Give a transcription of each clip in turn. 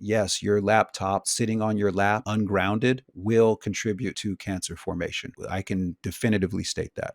yes, your laptop sitting on your lap ungrounded will contribute to cancer formation. I can definitively state that.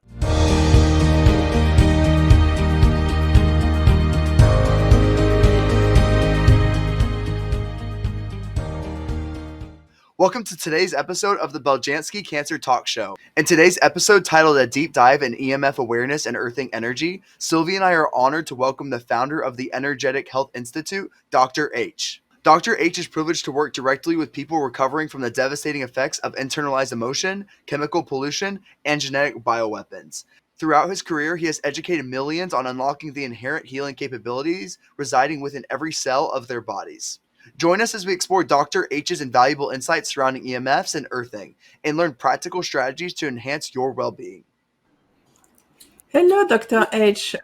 Welcome to today's episode of the Beljanski Cancer Talk Show. In today's episode, titled A Deep Dive in EMF Awareness and Earthing Energy, Sylvie and I are honored to welcome the founder of the Energetic Health Institute, Dr. H. Dr. H is privileged to work directly with people recovering from the devastating effects of internalized emotion, chemical pollution, and genetic bioweapons. Throughout his career, he has educated millions on unlocking the inherent healing capabilities residing within every cell of their bodies. Join us as we explore Dr. H's invaluable insights surrounding EMFs and earthing and learn practical strategies to enhance your well-being. Hello, Dr. H.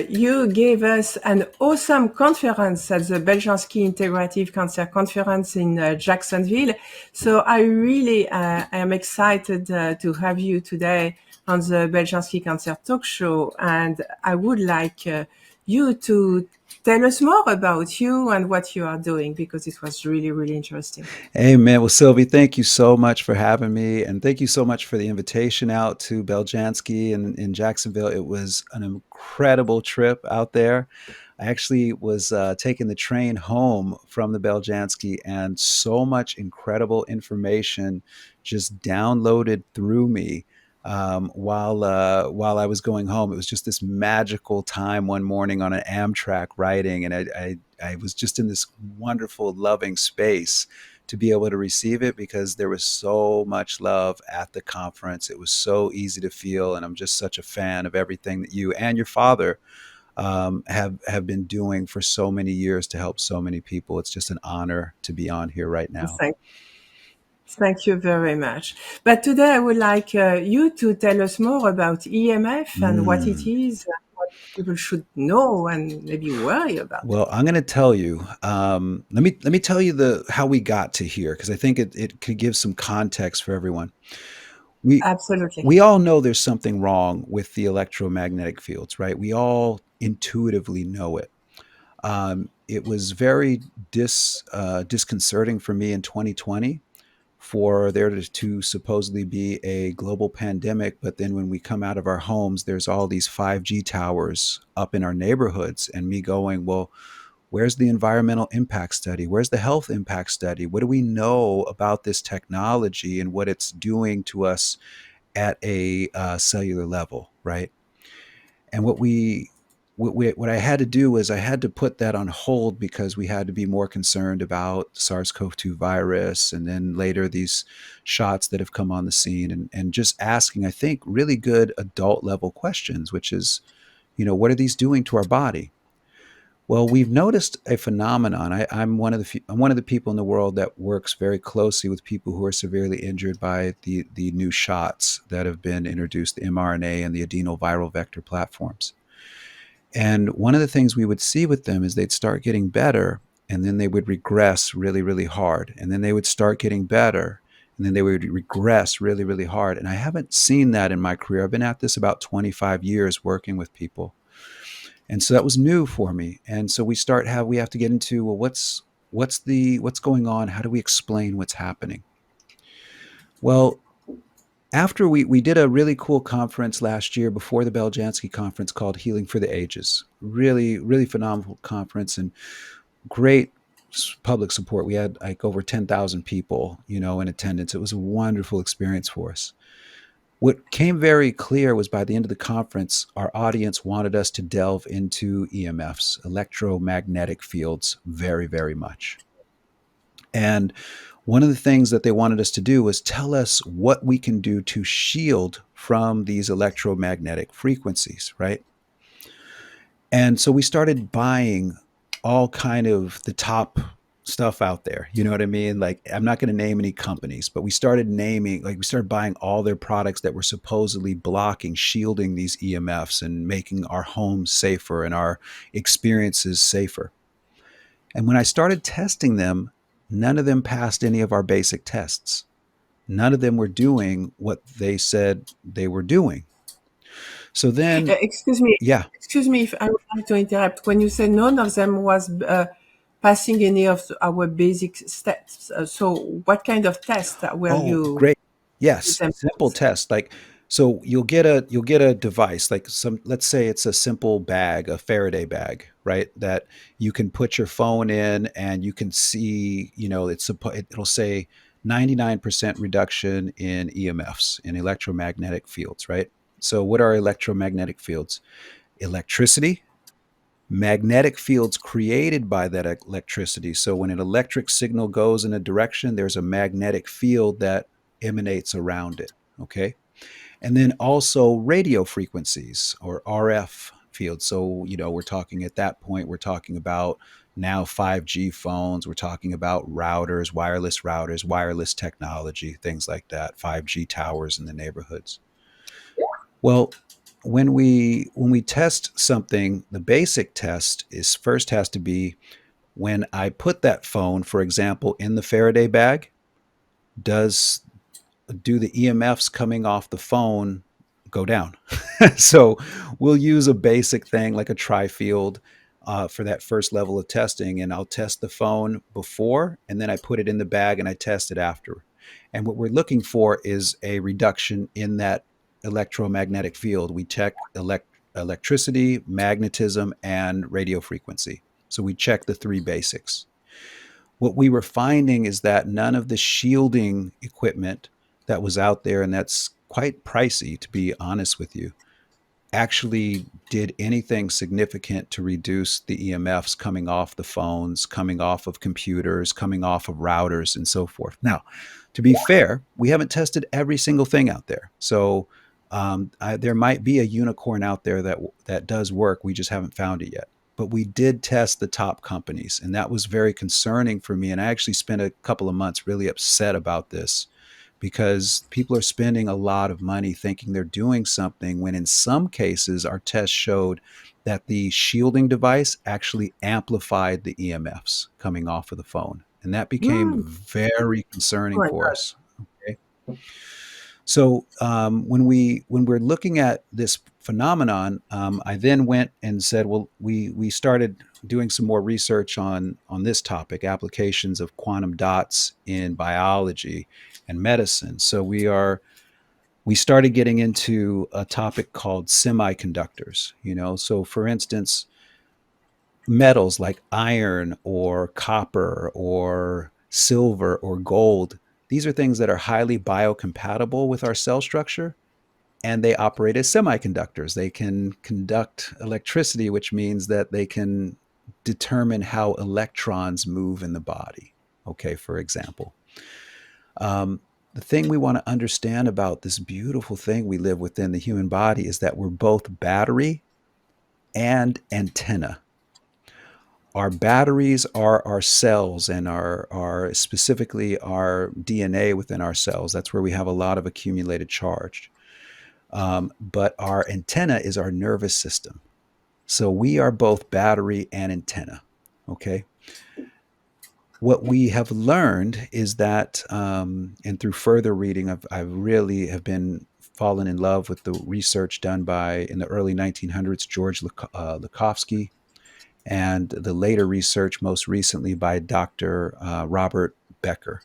You gave us an awesome conference at the Beljanski Integrative Cancer Conference in Jacksonville. So I really am excited to have you today on the Beljanski Cancer Talk Show. And I would like you to tell us more about you and what you are doing, because it was really, really interesting. Amen. Well, Sylvie, thank you so much for having me. And thank you so much for the invitation out to Beljanski in Jacksonville. It was an incredible trip out there. I actually was taking the train home from the Beljanski, and so much incredible information just downloaded through me while I was going home. It was just this magical time one morning on an Amtrak riding, and I was just in this wonderful, loving space to be able to receive it, because there was so much love at the conference. It was so easy to feel, and I'm just such a fan of everything that you and your father have been doing for so many years to help so many people. It's just an honor to be on here right now. Thank you very much. But today I would like you to tell us more about EMF and what it is, and what people should know and maybe worry about. Well, I'm going to tell you. Let me tell you how we got to here, because I think it could give some context for everyone. Absolutely. We all know there's something wrong with the electromagnetic fields, right? We all intuitively know it. It was very disconcerting for me in 2020 for there to supposedly be a global pandemic, but then when we come out of our homes, there's all these 5G towers up in our neighborhoods, and me going, well, where's the environmental impact study? Where's the health impact study? What do we know about this technology and what it's doing to us at a cellular level, right? And what I had to do was I had to put that on hold, because we had to be more concerned about SARS-CoV-2 virus, and then later these shots that have come on the scene, and just asking, I think, really good adult level questions, which is, what are these doing to our body? Well, we've noticed a phenomenon. I'm one of the people in the world that works very closely with people who are severely injured by the new shots that have been introduced, the mRNA and the adenoviral vector platforms. And one of the things we would see with them is they'd start getting better, and then they would regress really, really hard. And then they would start getting better, and then they would regress really, really hard. And I haven't seen that in my career. I've been at this about 25 years working with people. And so that was new for me. And so we have to get into, well, what's going on? How do we explain what's happening? Well, after we did a really cool conference last year before the Beljanski conference called Healing for the Ages. Really, really phenomenal conference and great public support. We had like over 10,000 people, in attendance. It was a wonderful experience for us. What came very clear was by the end of the conference, our audience wanted us to delve into EMFs, electromagnetic fields, very, very much. And one of the things that they wanted us to do was tell us what we can do to shield from these electromagnetic frequencies, right? And so we started buying all kind of the top stuff out there. You know what I mean? Like, I'm not going to name any companies, but we started buying all their products that were supposedly blocking, shielding these EMFs and making our homes safer and our experiences safer. And when I started testing them, none of them passed any of our basic tests. None of them were doing what they said they were doing. So then, excuse me. Yeah. Excuse me if I would like to interrupt. When you said none of them was passing any of our basic steps. So what kind of test will Oh, you great. give Yes, them? simple test. Like, so you'll get a device, like some, let's say it's a simple bag, a Faraday bag, right? That you can put your phone in and you can see, it'll say 99% reduction in EMFs, in electromagnetic fields, right? So what are electromagnetic fields? Electricity, magnetic fields created by that electricity. So when an electric signal goes in a direction, there's a magnetic field that emanates around it. Okay. And then also radio frequencies, or RF fields. So, we're talking at that point, we're talking about now 5G phones, we're talking about routers, wireless technology, things like that, 5G towers in the neighborhoods. Well, when we test something, the basic test is first has to be, when I put that phone, for example, in the Faraday bag, does do the EMFs coming off the phone go down? So we'll use a basic thing like a tri-field for that first level of testing, and I'll test the phone before, and then I put it in the bag and I test it after. And what we're looking for is a reduction in that electromagnetic field. We check electricity, magnetism, and radio frequency. So we check the three basics. What we were finding is that none of the shielding equipment that was out there, and that's quite pricey, to be honest with you, actually did anything significant to reduce the EMFs coming off the phones, coming off of computers, coming off of routers, and so forth. Now, to be fair, we haven't tested every single thing out there. So there might be a unicorn out there that does work. We just haven't found it yet. But we did test the top companies, and that was very concerning for me. And I actually spent a couple of months really upset about this, because people are spending a lot of money thinking they're doing something, when in some cases our tests showed that the shielding device actually amplified the EMFs coming off of the phone. And that became Hmm. very Oh concerning my for God. us. Okay. So when we're looking at this phenomenon, I then went and said, well, we started doing some more research on this topic, applications of quantum dots in biology and medicine. So we started getting into a topic called semiconductors. So for instance, metals like iron or copper or silver or gold, these are things that are highly biocompatible with our cell structure, and they operate as semiconductors. They can conduct electricity, which means that they can determine how electrons move in the body. Okay, for example. The thing we want to understand about this beautiful thing we live within, the human body, is that we're both battery and antenna. Our batteries are our cells, and our specifically our DNA within our cells. That's where we have a lot of accumulated charge. But our antenna is our nervous system. So we are both battery and antenna. Okay. What we have learned is that, and through further reading, I really have been fallen in love with the research done by, in the early 1900s, George Lakhovsky, and the later research, most recently by Dr. Robert Becker.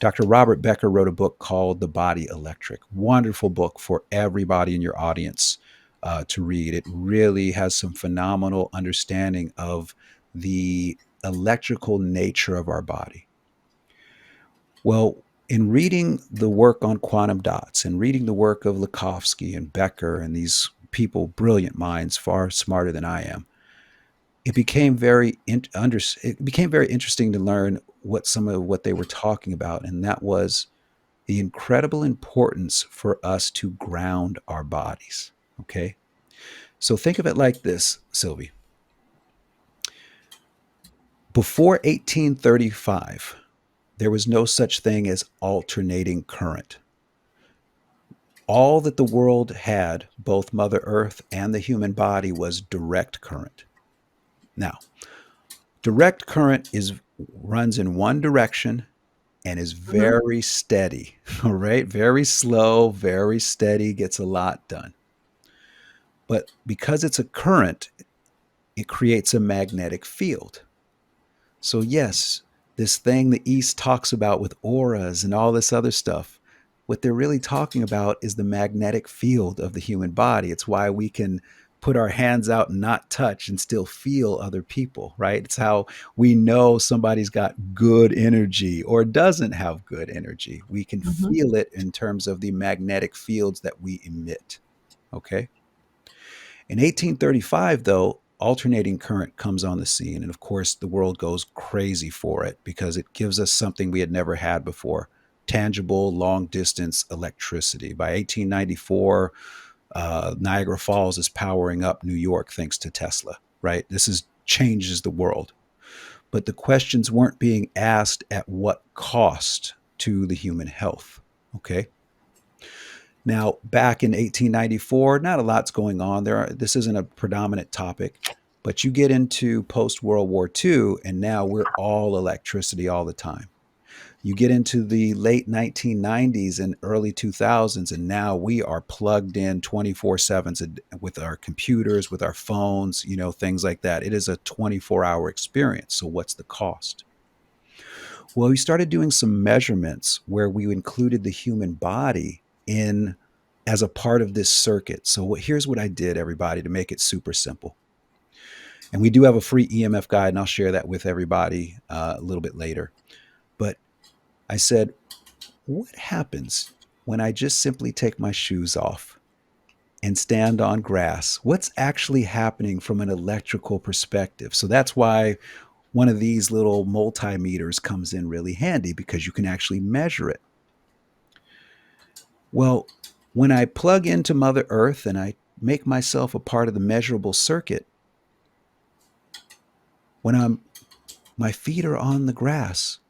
Dr. Robert Becker wrote a book called The Body Electric. Wonderful book for everybody in your audience to read. It really has some phenomenal understanding of the electrical nature of our body. Well, in reading the work on quantum dots and reading the work of Lakhovsky and Becker and these people, brilliant minds, far smarter than I am, it became very interesting to learn what some of what they were talking about, and that was the incredible importance for us to ground our bodies. Okay, so think of it like this, Sylvie. Before 1835, there was no such thing as alternating current. All that the world had, both Mother Earth and the human body, was direct current. Now, direct current runs in one direction and is Mhm. very steady. All right, very slow, very steady, gets a lot done. But because it's a current, it creates a magnetic field. So, yes, this thing the East talks about with auras and all this other stuff, what they're really talking about is the magnetic field of the human body. It's why we can put our hands out and not touch and still feel other people, right? It's how we know somebody's got good energy or doesn't have good energy. We can Mhm. feel it in terms of the magnetic fields that we emit. Okay. In 1835, though, alternating current comes on the scene. And of course, the world goes crazy for it because it gives us something we had never had before: tangible, long distance electricity. By 1894, Niagara Falls is powering up New York thanks to Tesla, right? This is changes the world. But the questions weren't being asked at what cost to the human health. Okay. Now, back in 1894, not a lot's going on there. This isn't a predominant topic, but you get into post World War II, and now we're all electricity all the time. You get into the late 1990s and early 2000s, and now we are plugged in 24/7 with our computers, with our phones, things like that. It is a 24-hour experience. So, what's the cost? Well, we started doing some measurements where we included the human body in as a part of this circuit. So here's what I did, everybody, to make it super simple. And we do have a free EMF guide, and I'll share that with everybody a little bit later. But I said, what happens when I just simply take my shoes off and stand on grass? What's actually happening from an electrical perspective? So that's why one of these little multimeters comes in really handy, because you can actually measure it. Well, when I plug into Mother Earth and I make myself a part of the measurable circuit, when my feet are on the grass,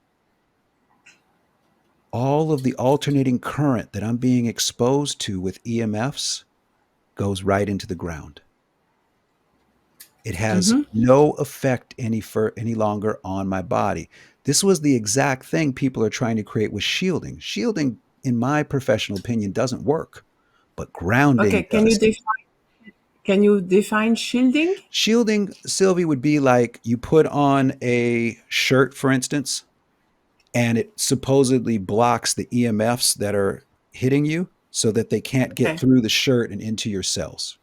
all of the alternating current that I'm being exposed to with EMFs goes right into the ground. It has Mhm. no effect any longer on my body. This was the exact thing people are trying to create with shielding. Shielding, in my professional opinion, doesn't work, but Okay, grounding does. can you define shielding? Shielding, Sylvie, would be like you put on a shirt, for instance, and it supposedly blocks the EMFs that are hitting you so that they can't get Okay. through the shirt and into your cells.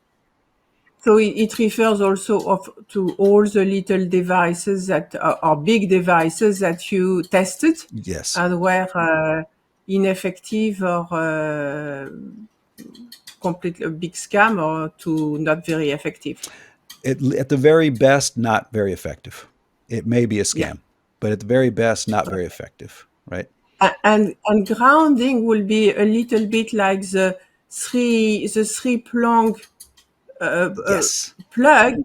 So it refers also to all the little devices that are big devices that you tested Yes. and were ineffective or completely a big scam or to not very effective. At the very best, not very effective. It may be a Yeah. scam, but at the very best, not very effective, right? And grounding will be a little bit like the three prong Yes. plug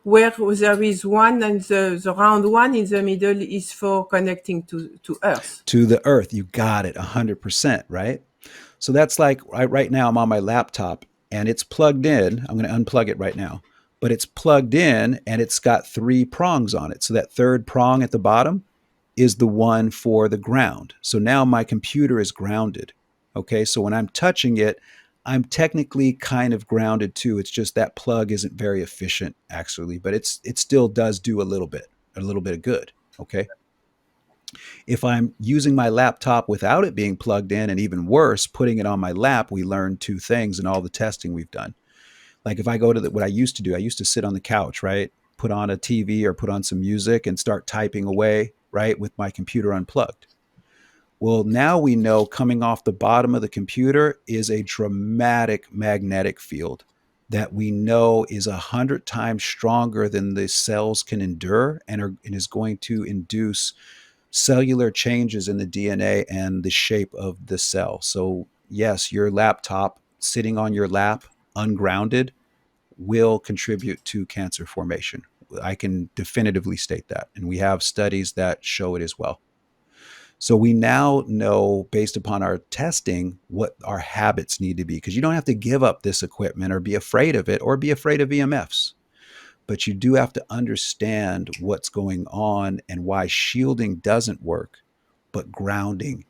where there is one and the round one in the middle is for connecting to Earth. To the earth. You got it 100%, right? So that's like right now I'm on my laptop and it's plugged in. I'm going to unplug it right now, but it's plugged in and it's got three prongs on it. So that third prong at the bottom is the one for the ground. So now my computer is grounded. Okay. So when I'm touching it, I'm technically kind of grounded too. It's just that plug isn't very efficient actually, but it still does do a little bit of good. Okay. If I'm using my laptop without it being plugged in, and even worse, putting it on my lap, we learned two things in all the testing we've done. Like if I go to what I used to do, I used to sit on the couch, right? Put on a TV or put on some music and start typing away, right? With my computer unplugged. Well, now we know coming off the bottom of the computer is a dramatic magnetic field that we know is 100 times stronger than the cells can endure, and is going to induce cellular changes in the DNA and the shape of the cell. So, yes, your laptop sitting on your lap, ungrounded, will contribute to cancer formation. I can definitively state that. And we have studies that show it as well. So we now know, based upon our testing, what our habits need to be, because you don't have to give up this equipment or be afraid of it or be afraid of EMFs, but you do have to understand what's going on and why shielding doesn't work, but grounding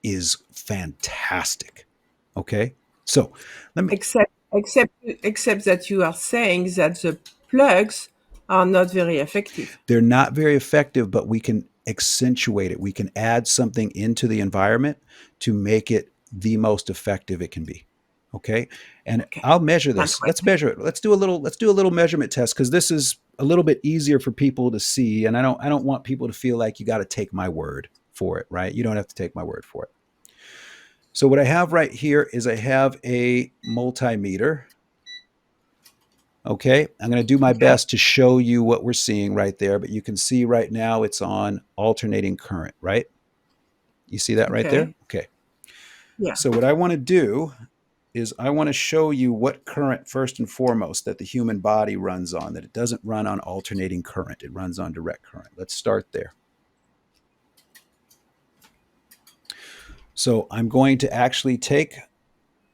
is fantastic. Okay. So let me, Except that you are saying that the plugs are not very effective. They're not very effective, but we can accentuate it. We can add something into the environment to make it the most effective it can be. Okay. And Okay. I'll measure Can't this. wait. Let's measure it. Let's do a little measurement test, because this is a little bit easier for people to see. And I don't want people to feel like you got to take my word for it, right? You don't have to take my word for it. So what I have right here is I have a multimeter. Okay, I'm going to do my Okay. best to show you what we're seeing right there, but you can see right now it's on alternating current, right? You see that right there? Okay. Okay. Yeah. So what I want to do is I want to show you what current, first and foremost, that the human body runs on, that it doesn't run on alternating current. It runs on direct current. Let's start there. So I'm going to actually take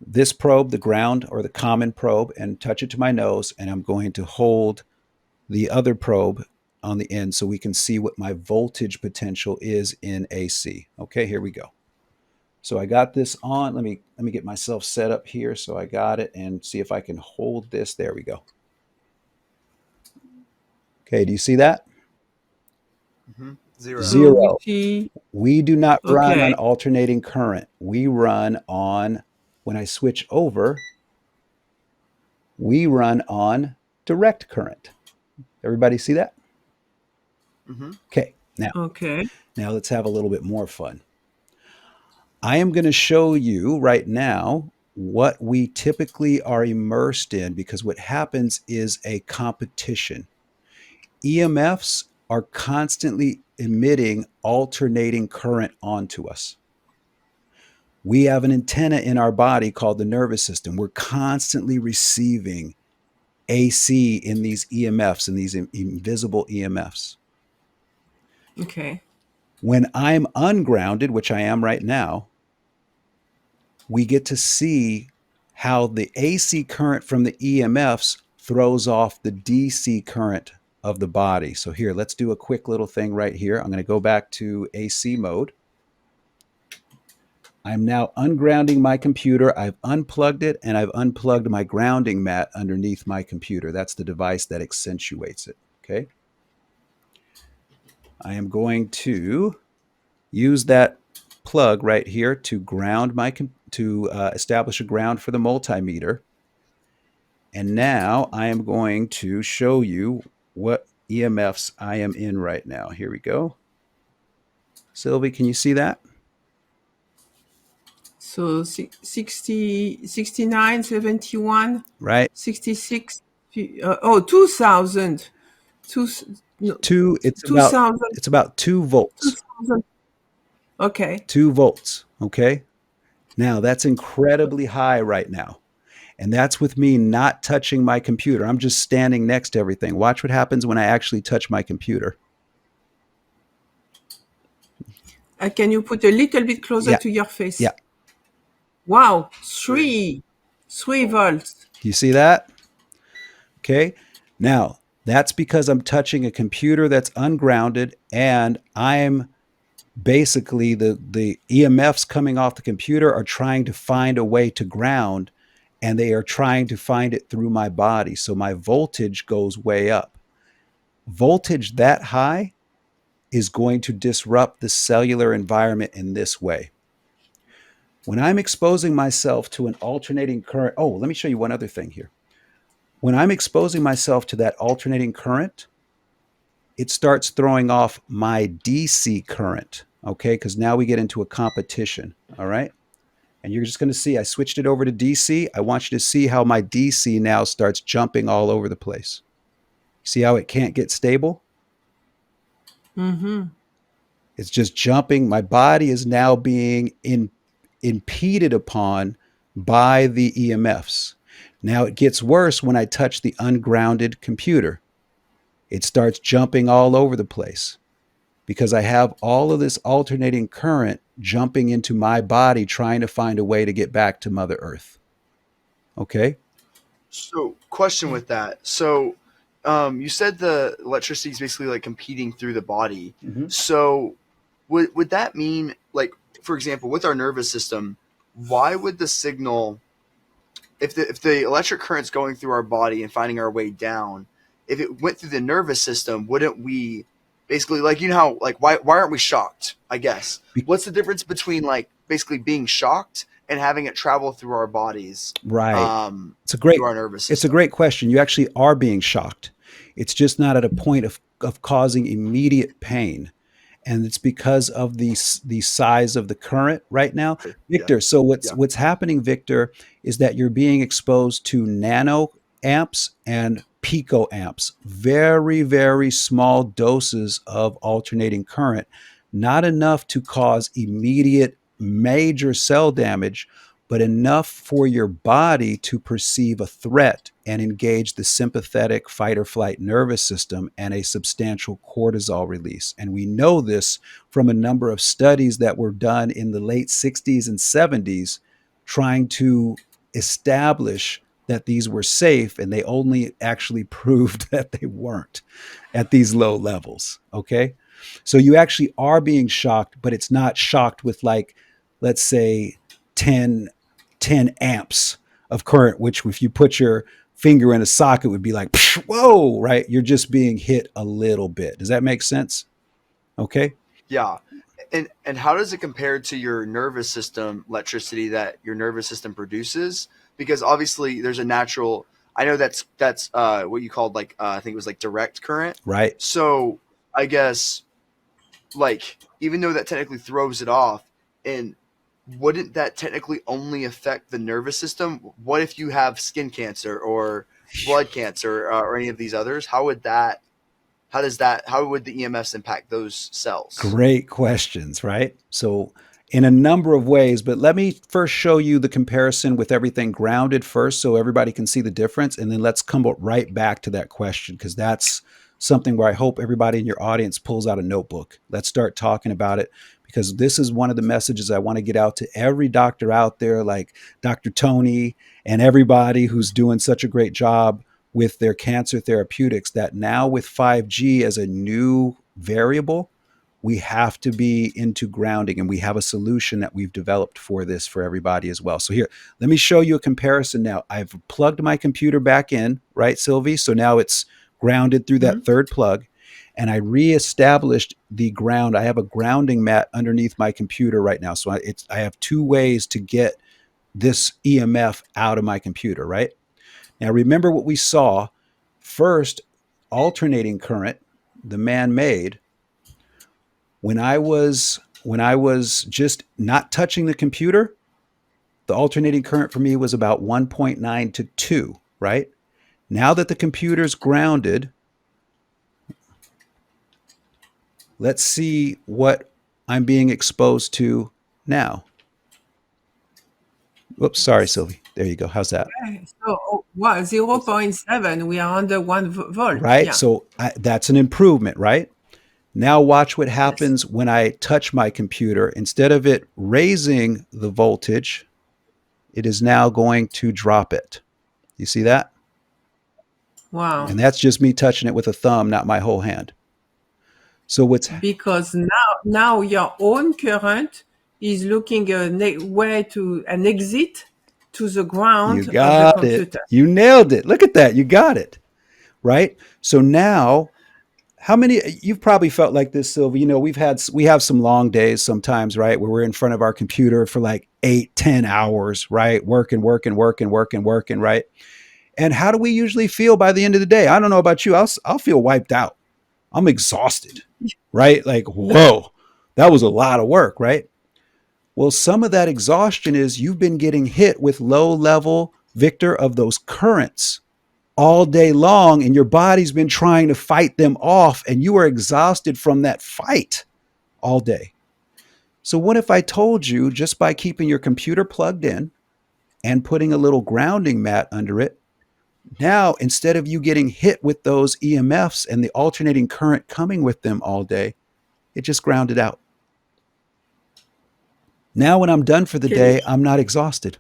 this probe, the ground or the common probe, and touch it to my nose, and I'm going to hold the other probe on the end so we can see what my voltage potential is in AC. Okay, here we go. So I got this on. Let me get myself set up here so I got it, and see if I can hold this. There we go. Okay, do you see that? Zero. So we Zero. see. We do not run Okay. on alternating current. We run on, when I switch over, we run on direct current. Everybody see that? Okay, Okay. now let's have a little bit more fun. I am going to show you right now what we typically are immersed in, because what happens is a competition. EMFs are constantly emitting alternating current onto us. We have an antenna in our body called the nervous system. We're constantly receiving AC in these EMFs, in these invisible EMFs. Okay. When I'm ungrounded, which I am right now, we get to see how the AC current from the EMFs throws off the DC current of the body. So here, let's do a quick little thing right here. I'm going to go back to AC mode. I'm now ungrounding my computer. I've unplugged it, and I've unplugged my grounding mat underneath my computer. That's the device that accentuates it. Okay. I am going to use that plug right here to ground establish a ground for the multimeter. And now I am going to show you what EMFs I am in right now. Here we go. Sylvie, can you see that? So 60, 69, 71, Right. 66. 2000. No, It's 2000. about 2 volts. 2000. Okay. 2 volts. Okay. Now that's incredibly high right now. And that's with me not touching my computer. I'm just standing next to everything. Watch what happens when I actually touch my computer. Can you put a little bit closer Yeah. to your face? Yeah. Wow. 3 volts. Do you see that? Okay. Now, that's because I'm touching a computer that's ungrounded, and I'm basically the EMFs coming off the computer are trying to find a way to ground, and they are trying to find it through my body. So my voltage goes way up. Voltage that high is going to disrupt the cellular environment in this way. When I'm exposing myself to an alternating current, oh, let me show you one other thing here. When I'm exposing myself to that alternating current, it starts throwing off my DC current, okay? Because now we get into a competition, all right? And you're just going to see I switched it over to DC. I want you to see how my DC now starts jumping all over the place. See how it can't get stable? Mm-hmm. It's just jumping. My body is now being impeded upon by the EMFs. Now it gets worse when I touch the ungrounded computer. It starts jumping all over the place because I have all of this alternating current jumping into my body, trying to find a way to get back to Mother Earth. Okay? So, question with that. So, you said the electricity is basically like competing through the body. Mm-hmm. So, would that mean, like, for example, with our nervous system, why would the signal, if the electric current's going through our body and finding our way down, if it went through the nervous system, wouldn't we basically, like, you know how, like, why aren't we shocked? I guess Be- what's the difference between like basically being shocked and having it travel through our bodies, right. um, It's a great through our nervous it's a system? great question. You actually are being shocked. It's just not at a point of causing immediate pain. And it's because of the size of the current right now. Yeah, Victor, so yeah. what's happening, Victor, is that you're being exposed to nano amps and picoamps, very, very small doses of alternating current, not enough to cause immediate major cell damage, but enough for your body to perceive a threat and engage the sympathetic fight or flight nervous system and a substantial cortisol release. And we know this from a number of studies that were done in the late 60s and 70s trying to establish that these were safe, and they only actually proved that they weren't at these low levels. Okay. So you actually are being shocked, but it's not shocked with, like, let's say 10 10 amps of current, which if you put your finger in a socket would be like, whoa, right? You're just being hit a little bit. Does that make sense? Okay. Yeah. And how does it compare to your nervous system electricity that your nervous system produces? Because obviously there's a natural, I know that's what you called, like, I think it was like direct current. Right. So I guess, like, even though that technically throws it off, and wouldn't that technically only affect the nervous system? What if you have skin cancer or blood cancer, or any of these others? How would the EMFs impact those cells? Great questions, right? So, in a number of ways, but let me first show you the comparison with everything grounded first so everybody can see the difference. And then let's come right back to that question, because that's something where I hope everybody in your audience pulls out a notebook. Let's start talking about it, because this is one of the messages I want to get out to every doctor out there, like Dr. Tony and everybody who's doing such a great job with their cancer therapeutics, that now with 5G as a new variable, we have to be into grounding, and we have a solution that we've developed for this for everybody as well. So here, let me show you a comparison now. I've plugged my computer back in, right, Sylvie? So now it's grounded through that Mhm. third plug, and I reestablished the ground. I have a grounding mat underneath my computer right now. So I have two ways to get this EMF out of my computer, right? Now, remember what we saw first: alternating current, the man made. When I was just not touching the computer, the alternating current for me was about 1.9 to 2, right? Now that the computer's grounded, let's see what I'm being exposed to now. Whoops, sorry, Sylvie. There you go. How's that? Okay. So, wow, 0.7, we are under 1 volt. Right? Yeah. So that's an improvement, right? Now watch what Yes. happens when I touch my computer. Instead of it raising the voltage, it is now going to drop it. You see that? Wow. And that's just me touching it with a thumb, not my whole hand. So what's Because now your own current is looking a way to an exit to the you ground of the got it. computer. You nailed it. Look at that. You got it. Right? So now, how many, you've probably felt like this, Sylvie. You know, we have some long days sometimes, right? Where we're in front of our computer for like 8, 10 hours, right? Working, working, working, working, working, right? And how do we usually feel by the end of the day? I don't know about you. I'll feel wiped out. I'm exhausted, right? Like, whoa, that was a lot of work, right? Well, some of that exhaustion is you've been getting hit with low level, Victor, of those currents all day long, and your body's been trying to fight them off, and you are exhausted from that fight all day. So, what if I told you, just by keeping your computer plugged in and putting a little grounding mat under it, now instead of you getting hit with those EMFs and the alternating current coming with them all day, it just grounded out. Now, when I'm done for the Can you day, I'm not exhausted.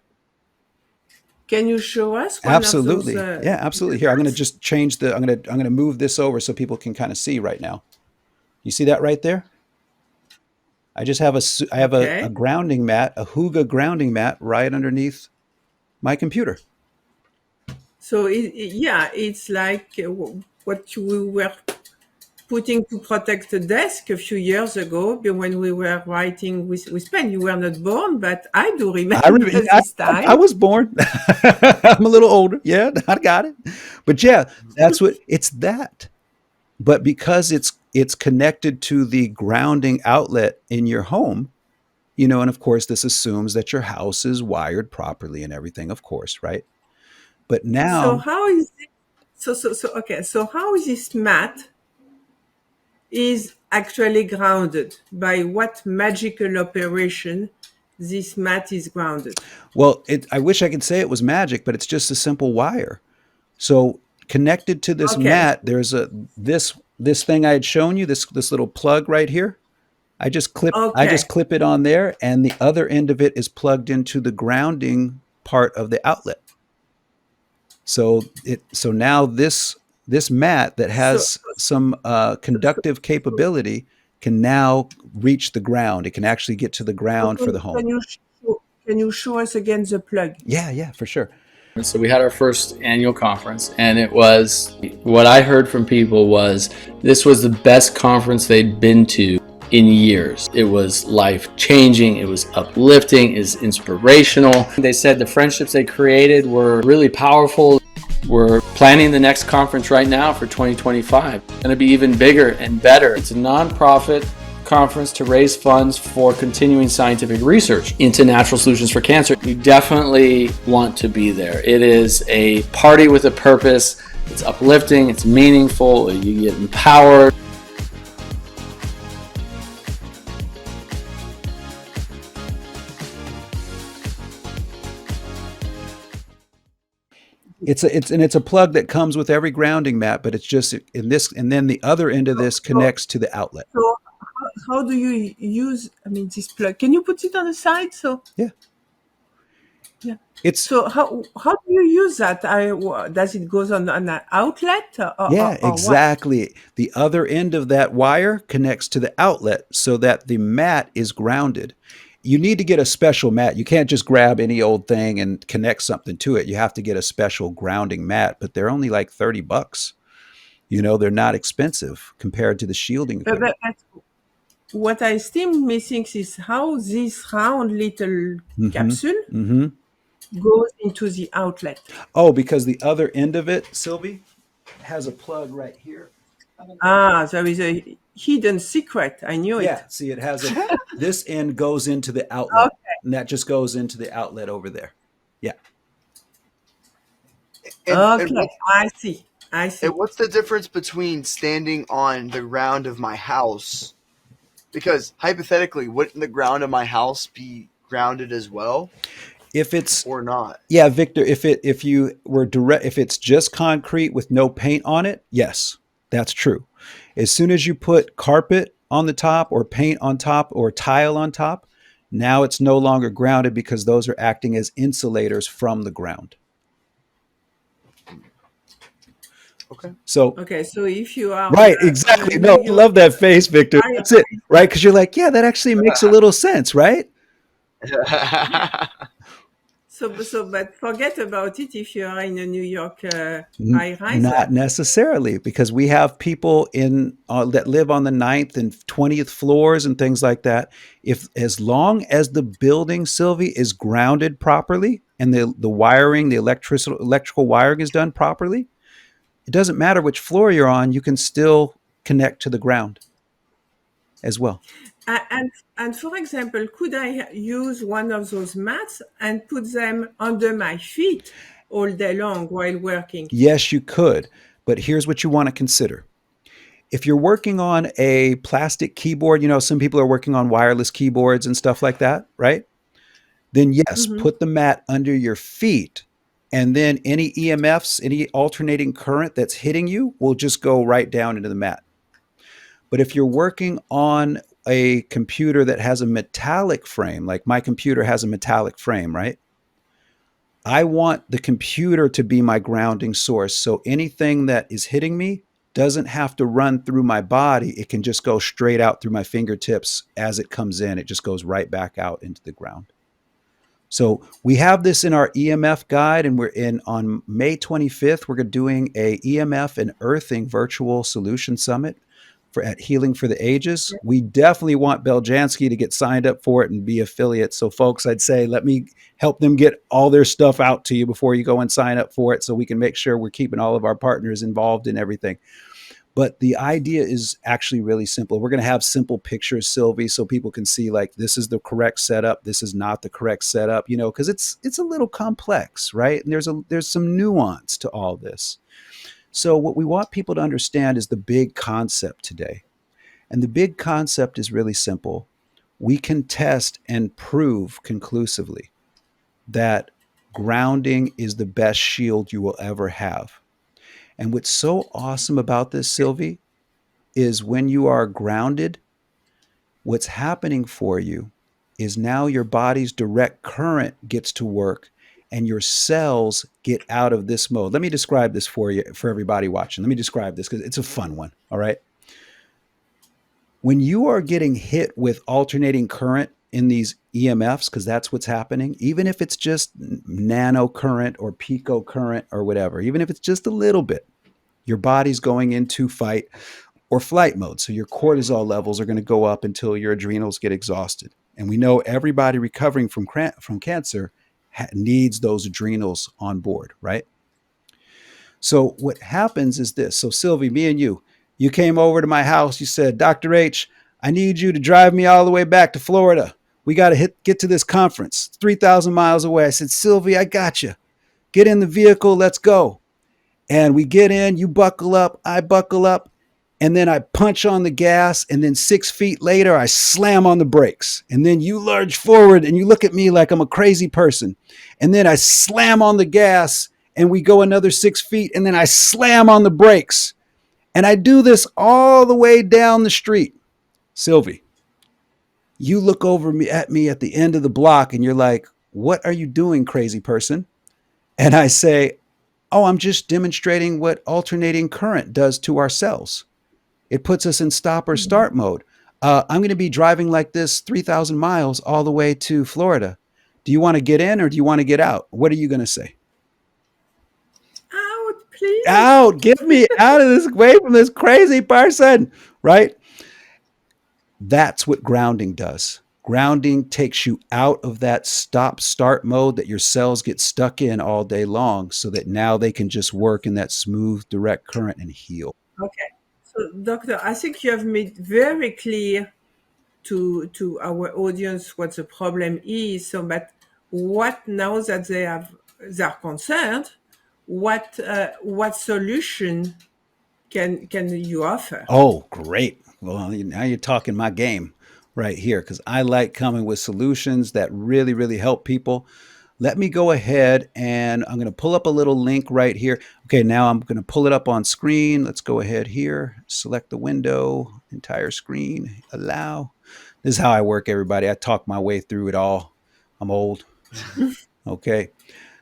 can you show us one of those Absolutely. Yeah, absolutely. Here, I'm going to devices? just change I'm going to move this over so people can kind of see right now. You see that right there? I have a Okay. grounding mat, a Huga grounding mat right underneath my computer. So yeah, it's like what we were putting to protect the desk a few years ago when we were writing with pen. You were not born, but I do remember Yeah, this I time. was born. I'm a little older. Yeah, I got it. But yeah, that's what it's that. But because it's connected to the grounding outlet in your home, and of course this assumes that your house is wired properly and everything, of course, right? But So now, how is it? Okay. So how is this mat is actually grounded? By what magical operation this mat is grounded? well, I wish I could say it was magic, but it's just a simple wire. So connected to this Okay. mat, there's this thing I had shown you, this little plug right here. I just Okay. clip it on there, and the other end of it is plugged into the grounding part of the outlet. So now this mat that So, has some so, conductive capability can now reach the ground. It can actually get to the so ground for the home. can you show us again the plug? Yeah, yeah, for sure. So we had our first annual conference, and it was what I heard from people was this was the best conference they'd been to in years. It was life changing, it was uplifting, it was inspirational. They said the friendships they created were really powerful. We're planning the next conference right now for 2025. It's going to be even bigger and better. It's a nonprofit conference to raise funds for continuing scientific research into natural solutions for cancer. You definitely want to be there. It is a party with a purpose. It's uplifting, it's meaningful, you get empowered. It's a plug that comes with every grounding mat, but it's just in this, and then the other end of this So, connects to the outlet. so how do you use, I mean, this plug? Can you put it on the side? So, Yeah, yeah. it's So how do you use that? Does it goes on an outlet yeah, or what? exactly. The other end of that wire connects to the outlet so that the mat is grounded. You need to get a special mat. You can't just grab any old thing and connect something to it. You have to get a special grounding mat, but they're only like $30. They're not expensive compared to the shielding equipment. But what I still missing is how this round little Hmm. capsule Hmm. goes into the outlet. Oh, because the other end of it, Sylvie, has a plug right here. Ah, there is a hidden secret. I knew Yeah, it. see, this end goes into the outlet, Okay. and that just goes into the outlet over there. Yeah. And Okay. I see. I see. what's the difference between standing on the ground of my house? Because hypothetically, wouldn't the ground of my house be grounded as well, If it's or not? Yeah, Victor, if it's just concrete with no paint on it, yes, that's true. As soon as you put carpet on the top or paint on top or tile on top, now it's no longer grounded because those are acting as insulators from the ground. Okay. So, Okay. So if you are right, on a exactly. New No, I York love that face, Victor. high That's it, right? Because you're like, yeah, that actually makes a little sense, right? but forget about it if you are in a New York high riser. Not necessarily, because we have people that live on the ninth and 20th floors and things like that. If as long as the building, Sylvie, is grounded properly and the wiring, the electrical wiring is done properly, it doesn't matter which floor you're on. You can still connect to the ground as well. And for example, could I use one of those mats and put them under my feet all day long while working? Yes, you could, but here's what you want to consider. If you're working on a plastic keyboard, some people are working on wireless keyboards and stuff like that, right? Then yes, Hmm. put the mat under your feet. And then any EMFs, any alternating current that's hitting you will just go right down into the mat. But if you're working on a computer that has a metallic frame, like my computer has a metallic frame, right? I want the computer to be my grounding source. So anything that is hitting me doesn't have to run through my body. It can just go straight out through my fingertips as it comes in. It just goes right back out into the ground. So we have this in our EMF guide, and we're in on May 25th. We're doing a EMF and Earthing virtual solution summit at Healing for the Ages. We definitely want Beljanski to get signed up for it and be affiliates. So folks, I'd say let me help them get all their stuff out to you before you go and sign up for it, so we can make sure we're keeping all of our partners involved in everything. But the idea is actually really simple. We're going to have simple pictures, Sylvie, so people can see like this is the correct setup, this is not the correct setup, because it's a little complex, right? And there's some nuance to all this. So what we want people to understand is the big concept today. And the big concept is really simple. We can test and prove conclusively that grounding is the best shield you will ever have. And what's so awesome about this, Sylvie, is when you are grounded, what's happening for you is now your body's direct current gets to work and your cells get out of this mode. Let me describe this for you, for everybody watching. Let me describe this because it's a fun one. All right. When you are getting hit with alternating current in these EMFs, because that's what's happening, even if it's just nano current or pico current or whatever, even if it's just a little bit, your body's going into fight or flight mode. So your cortisol levels are going to go up until your adrenals get exhausted. And we know everybody recovering from cancer needs those adrenals on board, right? So what happens is this. So Sylvie, me and you came over to my house. You said, Dr. H, I need you to drive me all the way back to Florida. We got to get to this conference. It's 3,000 miles away. I said, Sylvie, I got you. Get in the vehicle. Let's go. And we get in, you buckle up, I buckle up, and then I punch on the gas, and then 6 feet later, I slam on the brakes. And then you lurch forward, and you look at me like I'm a crazy person. And then I slam on the gas, and we go another 6 feet, and then I slam on the brakes. And I do this all the way down the street. Sylvie, you look over at me at the end of the block, and you're like, what are you doing, crazy person? And I say, oh, I'm just demonstrating what alternating current does to our cells. It puts us in stop or start mode. I'm going to be driving like this 3,000 miles all the way to Florida. Do you want to get in or do you want to get out? What are you going to say? Out, please. Out. Get me out of this, away from this crazy person, right? That's what grounding does. Grounding takes you out of that stop-start mode that your cells get stuck in all day long so that now they can just work in that smooth, direct current and heal. Okay. So, Doctor, I think you have made very clear to our audience what the problem is. So, but what now that they are concerned, what solution can you offer? Oh, great. Well, now you're talking my game right here because I like coming with solutions that really, really help people. Let me go ahead and I'm going to pull up a little link right here. Okay, now I'm going to pull it up on screen. Let's go ahead here, select the window, entire screen, allow. This is how I work, everybody. I talk my way through it all. I'm old. Okay.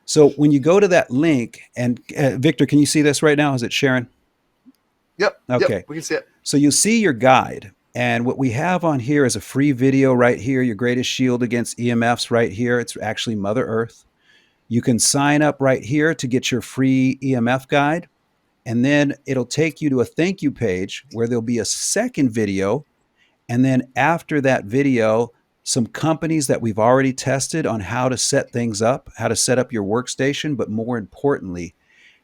So when you go to that link, and Victor, can you see this right now? Is it sharing? Yep. Okay. Yep, we can see it. So you'll see your guide. And what we have on here is a free video right here, your greatest shield against EMFs right here. It's actually Mother Earth. You can sign up right here to get your free EMF guide. And then it'll take you to a thank you page where there'll be a second video. And then after that video, some companies that we've already tested on how to set things up, how to set up your workstation, but more importantly,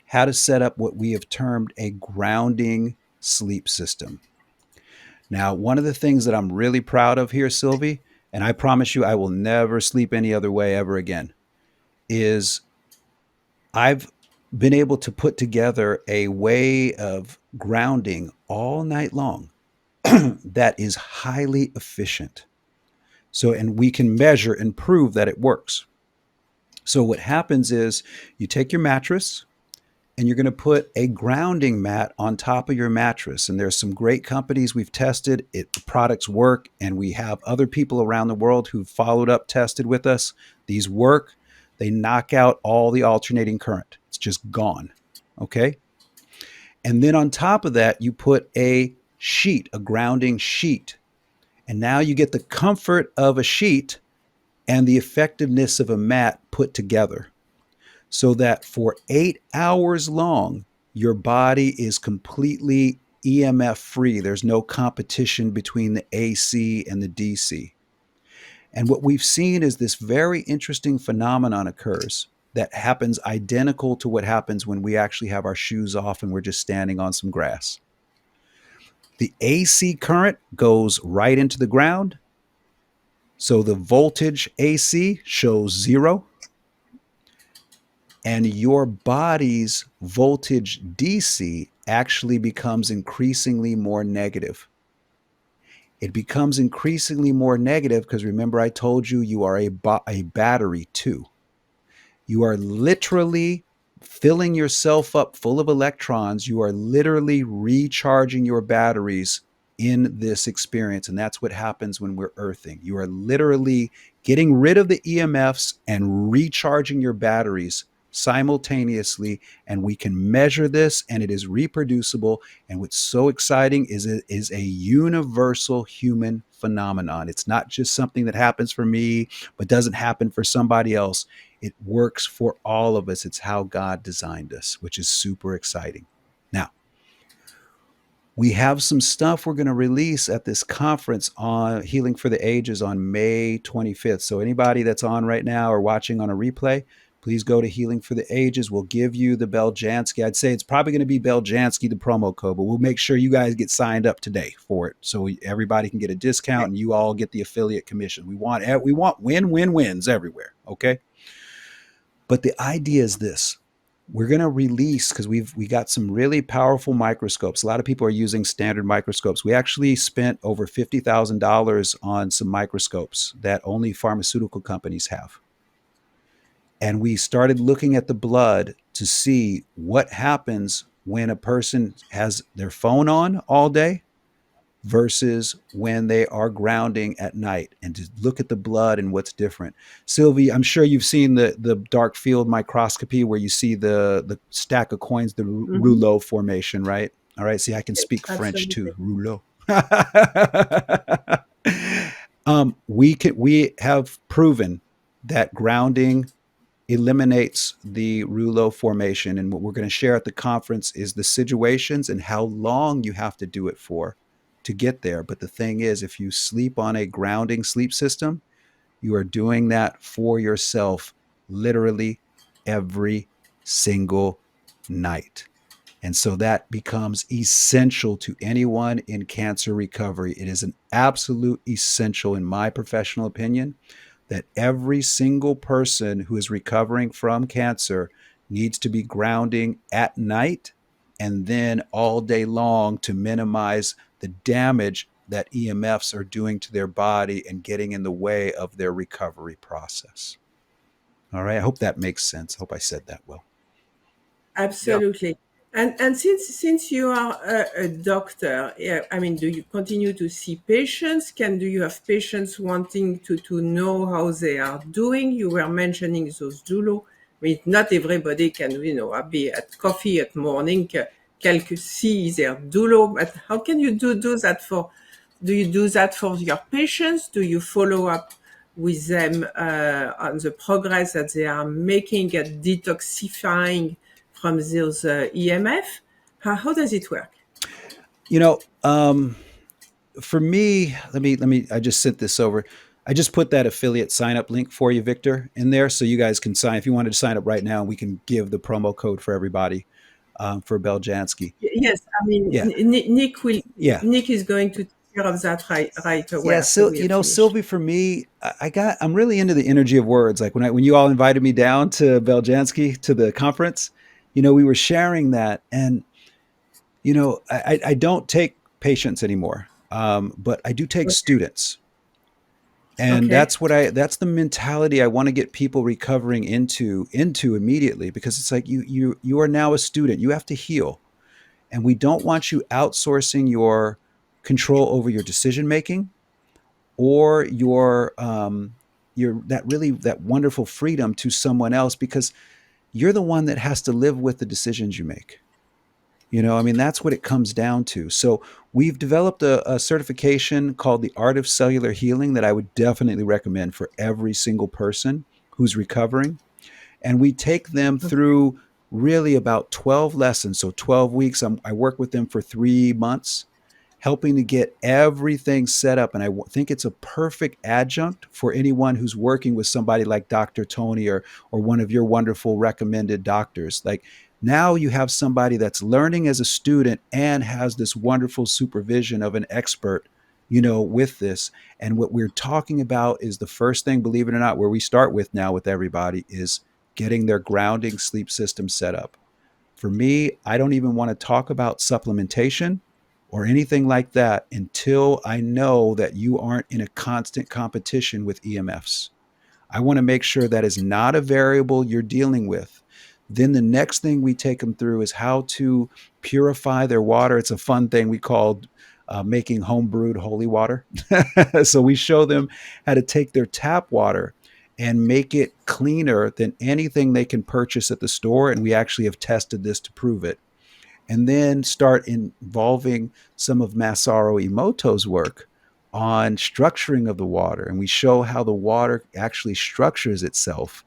how to set up what we have termed a grounding sleep system. Now, one of the things that I'm really proud of here, Sylvie, and I promise you I will never sleep any other way ever again, is I've been able to put together a way of grounding all night long that is highly efficient. So, and we can measure and prove that it works. So what happens is you take your mattress, and you're going to put a grounding mat on top of your mattress. And there's some great companies we've tested. The products work, and we have other people around the world who've followed up, tested with us. These work. They knock out all the alternating current. It's just gone. Okay? And then on top of that, you put a sheet, a grounding sheet. And now you get the comfort of a sheet, and the effectiveness of a mat put together, so that for 8 hours long, your body is completely EMF free. There's no competition between the AC and the DC. And what we've seen is this very interesting phenomenon occurs that happens identical to what happens when we actually have our shoes off and we're just standing on some grass. The AC current goes right into the ground. So the voltage AC shows 0, and your body's voltage DC actually becomes increasingly more negative. It becomes increasingly more negative because remember, I told you you are a battery too. You are literally filling yourself up full of electrons. You are literally recharging your batteries in this experience. And that's what happens when we're earthing. You are literally getting rid of the EMFs and recharging your batteries simultaneously. And we can measure this, and it is reproducible. And what's so exciting is it is a universal human phenomenon. It's not just something that happens for me, but doesn't happen for somebody else. It works for all of us. It's how God designed us, which is super exciting. Now, we have some stuff we're going to release at this conference on Healing for the Ages on May 25th. So anybody that's on right now or watching on a replay, please go to Healing for the Ages. We'll give you the Beljanski. I'd say it's probably going to be Beljanski, the promo code, but we'll make sure you guys get signed up today for it so everybody can get a discount and you all get the affiliate commission. We want win-win-wins everywhere, okay? But the idea is this. We're going to release, because we got some really powerful microscopes. A lot of people are using standard microscopes. We actually spent over $50,000 on some microscopes that only pharmaceutical companies have. And we started looking at the blood to see what happens when a person has their phone on all day versus when they are grounding at night, and to look at the blood and what's different. Sylvie, I'm sure you've seen the dark field microscopy where you see the stack of coins, the rouleau formation, right? All right. See, I can speak French too. Rouleau. We have proven that grounding eliminates the rouleau formation. And what we're going to share at the conference is the situations and how long you have to do it for to get there. But the thing is, if you sleep on a grounding sleep system, you are doing that for yourself literally every single night. And so that becomes essential to anyone in cancer recovery. It is an absolute essential, in my professional opinion, that every single person who is recovering from cancer needs to be grounding at night and then all day long to minimize the damage that EMFs are doing to their body and getting in the way of their recovery process. All right. I hope that makes sense. I hope I said that well. Absolutely. And since you are a doctor, I mean, do you continue to see patients? Do you have patients wanting to know how they are doing? You were mentioning those doulos. I mean, not everybody can, be at coffee at morning, see their doulo. But how can you do that do you do that for your patients? Do you follow up with them on the progress that they are making at detoxifying from those EMF? How does it work? For me, let me, I just sent this over. I just put that affiliate sign up link for you, Victor, in there. So you guys can sign, if you wanted to sign up right now, we can give the promo code for everybody for Beljanski. Yes. I mean, yeah. Nick is going to take care of that right away. Yeah. So, Sylvie, for me, I'm really into the energy of words. Like when you all invited me down to Beljanski to the conference, we were sharing that, and, I don't take patients anymore. But I do take students. And that's the mentality I want to get people recovering into immediately, because it's like you are now a student. You have to heal. And we don't want you outsourcing your control over your decision making or your that wonderful freedom to someone else, because you're the one that has to live with the decisions you make. That's what it comes down to. So we've developed a certification called the Art of Cellular Healing that I would definitely recommend for every single person who's recovering. And we take them through really about 12 lessons. So 12 weeks. I work with them for 3 months, helping to get everything set up. And I think it's a perfect adjunct for anyone who's working with somebody like Dr. Tony or one of your wonderful recommended doctors. Like, now you have somebody that's learning as a student and has this wonderful supervision of an expert, with this. And what we're talking about is the first thing, believe it or not, where we start with now with everybody is getting their grounding sleep system set up. For me, I don't even want to talk about supplementation or anything like that until I know that you aren't in a constant competition with EMFs. I want to make sure that is not a variable you're dealing with. Then the next thing we take them through is how to purify their water. It's a fun thing we call making home brewed holy water. So we show them how to take their tap water and make it cleaner than anything they can purchase at the store. And we actually have tested this to prove it. And then start involving some of Masaru Emoto's work on structuring of the water. And we show how the water actually structures itself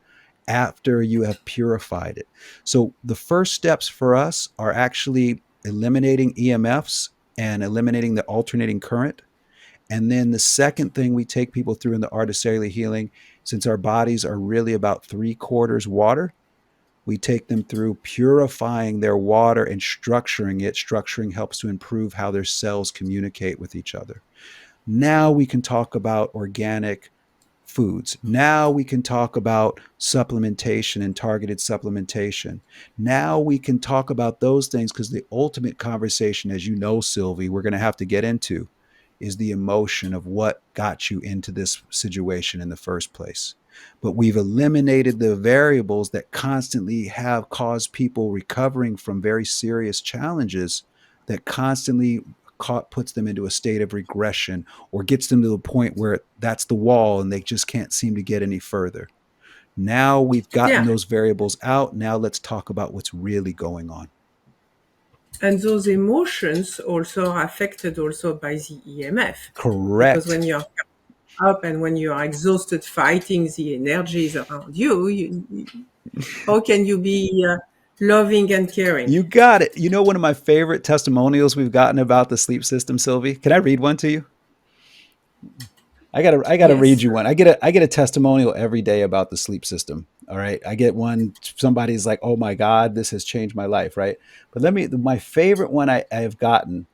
after you have purified it. So the first steps for us are actually eliminating EMFs and eliminating the alternating current. And then the second thing we take people through in the art of cellular healing, since our bodies are really about 3/4 water, we take them through purifying their water and structuring it. Structuring helps to improve how their cells communicate with each other. Now we can talk about organic foods. Now we can talk about supplementation and targeted supplementation. Now we can talk about those things, because the ultimate conversation, as you know, Sylvie, we're going to have to get into is the emotion of what got you into this situation in the first place. But we've eliminated the variables that constantly have caused people recovering from very serious challenges that constantly puts them into a state of regression or gets them to the point where that's the wall and they just can't seem to get any further. Now we've gotten Yeah. those variables out. Now let's talk about what's really going on. And those emotions also are affected also by the EMF. Correct. Because when you're up and when you are exhausted fighting the energies around you, how can you be loving and caring? You got it. You know, one of my favorite testimonials we've gotten about the sleep system, Sylvie. Can I read one to you? I gotta Yes. read you one. I get a testimonial every day about the sleep system. All right. I get one, somebody's like, oh my God, this has changed my life, right? But my favorite one I have gotten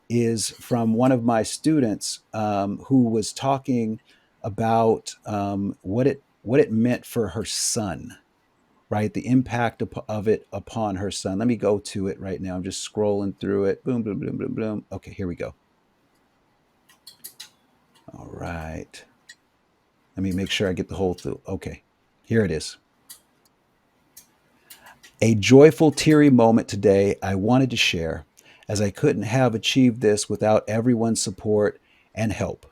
is from one of my students who was talking about what it meant for her son, right? The impact of it upon her son. Let me go to it right now. I'm just scrolling through it. Boom, boom, boom, boom, boom. Okay, here we go. All right. Let me make sure I get the whole thing. Okay, here it is. A joyful, teary moment today I wanted to share, as I couldn't have achieved this without everyone's support and help.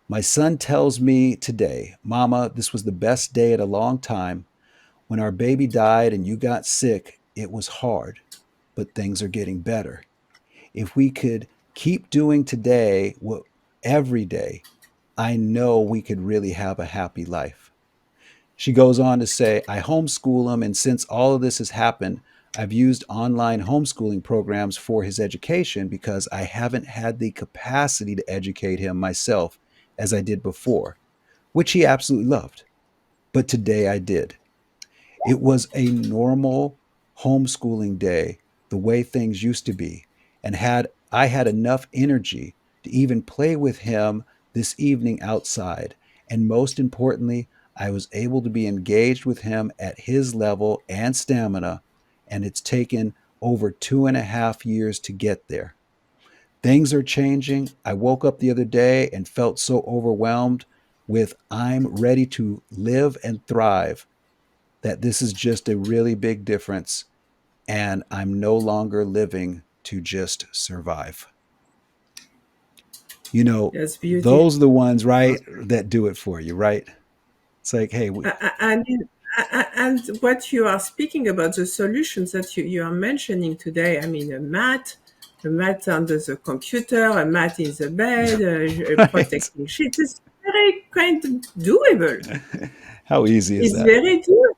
My son tells me today, Mama, this was the best day in a long time. When our baby died and you got sick, it was hard, but things are getting better. If we could keep doing today what every day, I know we could really have a happy life. She goes on to say, I homeschool him, and since all of this has happened, I've used online homeschooling programs for his education because I haven't had the capacity to educate him myself as I did before, which he absolutely loved. But today I did. It was a normal homeschooling day, the way things used to be, and I had enough energy to even play with him this evening outside. And most importantly, I was able to be engaged with him at his level and stamina, and it's taken over 2.5 years to get there. Things are changing. I woke up the other day and felt so overwhelmed with I'm ready to live and thrive that this is just a really big difference, and I'm no longer living to just survive. That's beautiful. Those are the ones, right, that do it for you, right? It's like, hey, And what you are speaking about, the solutions that you are mentioning today, I mean, a mat a mat under the computer, a mat in the bed, a Right. protecting sheet. It's very kind of doable. How easy is It's that? very doable.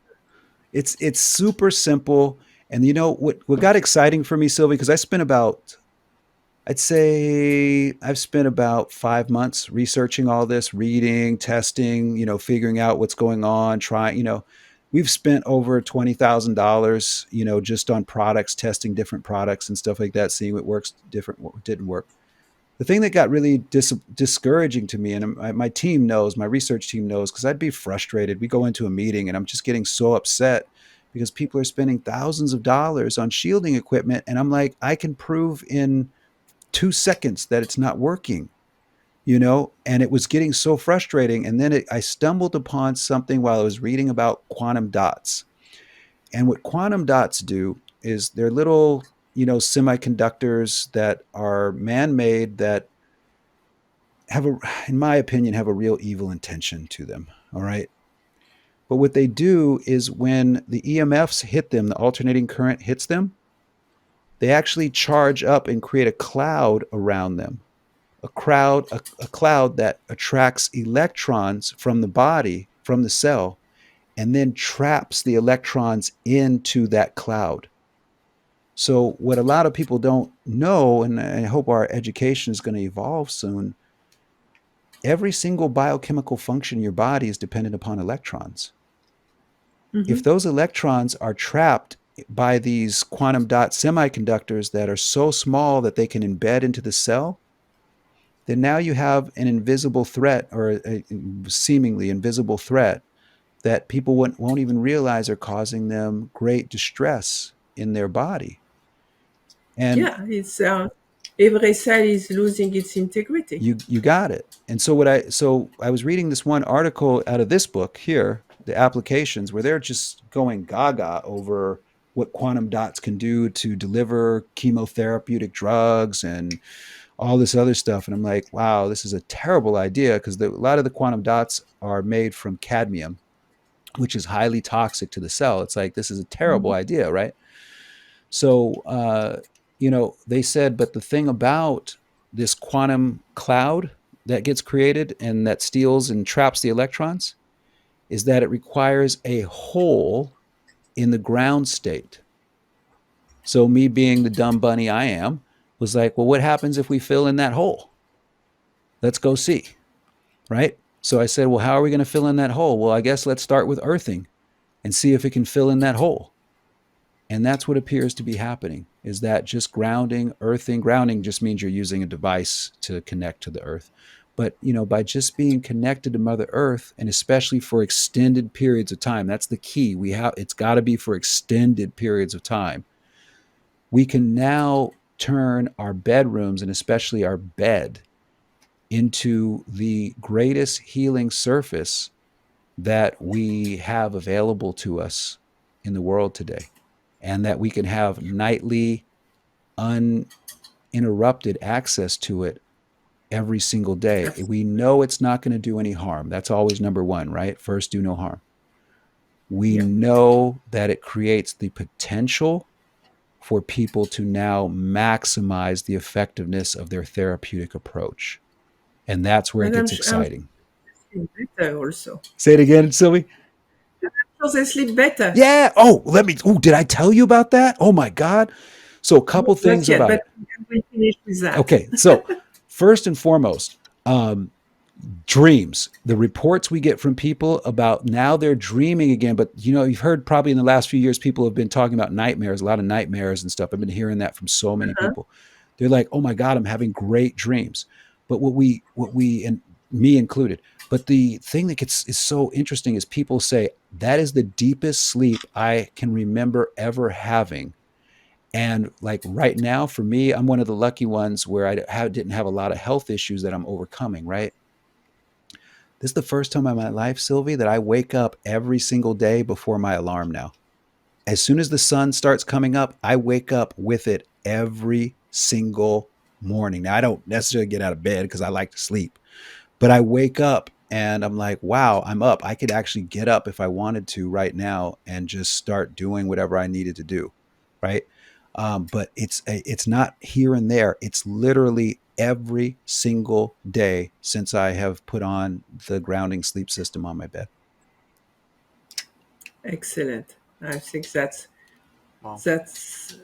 It's super simple. And you know what got exciting for me, Sylvie, because I'd say I've spent about 5 months researching all this, reading, testing, figuring out what's going on, trying, we've spent over $20,000, just on products, testing different products and stuff like that, seeing what works, different, what didn't work. The thing that got really discouraging to me, and my team knows, my research team knows, because I'd be frustrated. We go into a meeting and I'm just getting so upset because people are spending thousands of dollars on shielding equipment. And I'm like, I can prove in 2 seconds that it's not working, and it was getting so frustrating. And then I stumbled upon something while I was reading about quantum dots. And what quantum dots do is they're little, semiconductors that are man-made that have in my opinion, have a real evil intention to them. All right. But what they do is when the EMFs hit them, the alternating current hits them, they actually charge up and create a cloud around them. A cloud that attracts electrons from the body, from the cell, and then traps the electrons into that cloud. So what a lot of people don't know, and I hope our education is going to evolve soon, every single biochemical function in your body is dependent upon electrons. If those electrons are trapped by these quantum dot semiconductors that are so small that they can embed into the cell, then now you have an invisible threat, or a seemingly invisible threat, that people won't even realize are causing them great distress in their body. And Yeah, it's every cell is losing its integrity. you got it. And so I was reading this one article out of this book here, the applications, where they're just going gaga over what quantum dots can do to deliver chemotherapeutic drugs and all this other stuff. And I'm like, wow, this is a terrible idea, because a lot of the quantum dots are made from cadmium, which is highly toxic to the cell. It's like, this is a terrible idea, right? So, they said, but the thing about this quantum cloud that gets created and that steals and traps the electrons is that it requires a hole in the ground state. So, me being the dumb bunny I am, was like, well, what happens if we fill in that hole? Let's go see, right? So I said, well, how are we going to fill in that hole? Well, I guess let's start with earthing and see if it can fill in that hole. And that's what appears to be happening, is that just grounding, earthing. Grounding just means you're using a device to connect to the earth. But, by just being connected to Mother Earth, and especially for extended periods of time, that's the key. It's got to be for extended periods of time. We can now turn our bedrooms, and especially our bed, into the greatest healing surface that we have available to us in the world today, and that we can have nightly, uninterrupted access to it every single day. We know it's not going to do any harm. That's always number one, right? First, do no harm. We know that it creates the potential for people to now maximize the effectiveness of their therapeutic approach. And that's where it gets exciting. Better also. Say it again, Sylvie. So they sleep better. Yeah. Did I tell you about that? Oh my God. So a couple things about it. We'll finish with that. Okay. So first and foremost, dreams. The reports we get from people about now they're dreaming again. But you've heard probably in the last few years, people have been talking about nightmares, a lot of nightmares and stuff. I've been hearing that from so many people. They're like, oh my God, I'm having great dreams. But what we and me included, but the thing that is so interesting is people say that is the deepest sleep I can remember ever having. And like right now, for me, I'm one of the lucky ones where I didn't have a lot of health issues that I'm overcoming, right? This is the first time in my life, Sylvie, that I wake up every single day before my alarm now. As soon as the sun starts coming up, I wake up with it every single morning. Now, I don't necessarily get out of bed because I like to sleep, but I wake up and I'm like, wow, I'm up. I could actually get up if I wanted to right now and just start doing whatever I needed to do, right? But it's not here and there. It's literally every single day since I have put on the grounding sleep system on my bed. Excellent. I think Wow. that's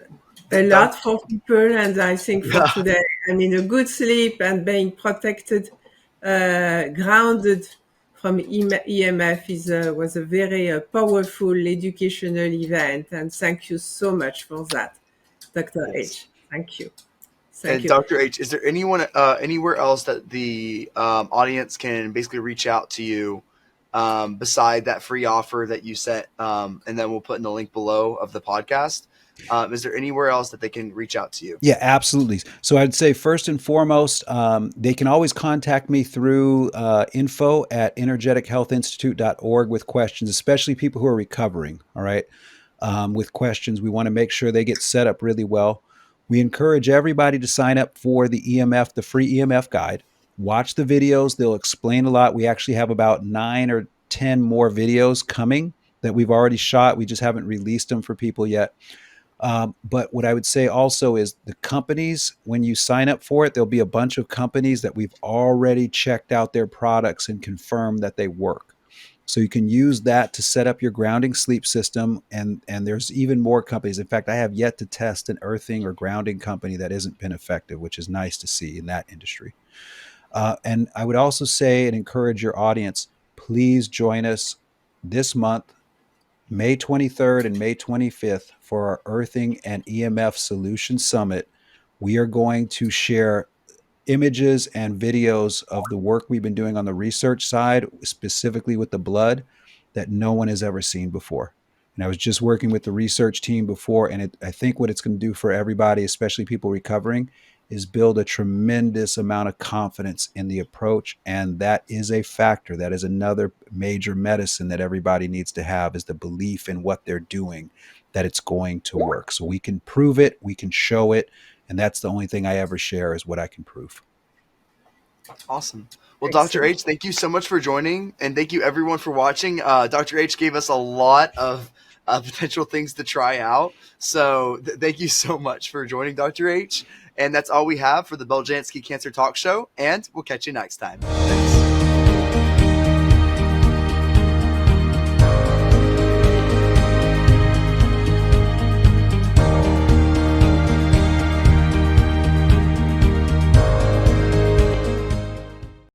a lot for people, and I think for today, I mean, a good sleep and being protected, grounded from EMF was a very powerful educational event, and thank you so much for that, Dr. Yes. H. Thank you. Thank And you. Dr. H, is there anyone anywhere else that the audience can basically reach out to you beside that free offer that you sent, and then we'll put in the link below of the podcast? Is there anywhere else that they can reach out to you? Yeah, absolutely. So I'd say first and foremost, they can always contact me through info@energetichealthinstitute.org with questions, especially people who are recovering. All right. With questions, we want to make sure they get set up really well. We encourage everybody to sign up for the EMF, the free EMF guide. Watch the videos. They'll explain a lot. We actually have about 9 or 10 more videos coming that we've already shot. We just haven't released them for people yet. But what I would say also is the companies, when you sign up for it, there'll be a bunch of companies that we've already checked out their products and confirmed that they work. So you can use that to set up your grounding sleep system. And there's even more companies. In fact, I have yet to test an earthing or grounding company that isn't been effective, which is nice to see in that industry. And I would also say and encourage your audience, please join us this month, May 23rd and May 25th, for our Earthing and EMF Solution Summit. We are going to share images and videos of the work we've been doing on the research side, specifically with the blood, that no one has ever seen before. And I was just working with the research team before, and I think what it's going to do for everybody, especially people recovering, is build a tremendous amount of confidence in the approach. And that is a factor. That is another major medicine that everybody needs to have, is the belief in what they're doing, that it's going to work. So we can prove it, we can show it. And that's the only thing I ever share, is what I can prove. Awesome. Well, Dr. H, thank you so much for joining, and thank you everyone for watching. Dr. H gave us a lot of potential things to try out. So thank you so much for joining, Dr. H. And that's all we have for the Beljanski Cancer Talk Show, and we'll catch you next time. Thanks.